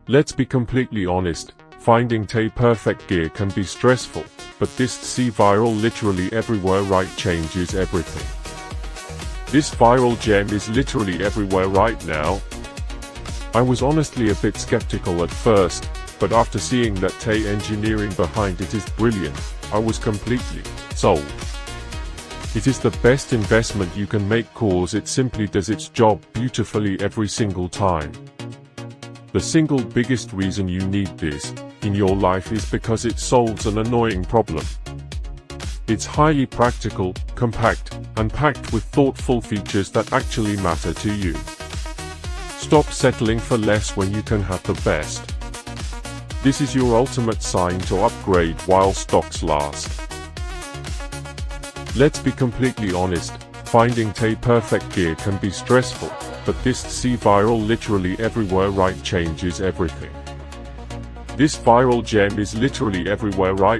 Let's be completely honest, finding the perfect gear can be stressful, but this C viral literally everywhere right changes everything. This viral gem is literally everywhere right now. I was honestly a bit skeptical at first, but after seeing that the engineering behind it is brilliant, I was completely sold. It is the best investment you can make cause it simply does its job beautifully every single time. The single biggest reason you need this in your life is because it solves an annoying problem. It's highly practical, compact, and packed with thoughtful features that actually matter to you. Stop settling for less when you can have the best. This is your ultimate sign to upgrade while stocks last. Let's be completely honest, finding the perfect gear can be stressful, but this C viral literally everywhere right changes everything. This viral gem is literally everywhere right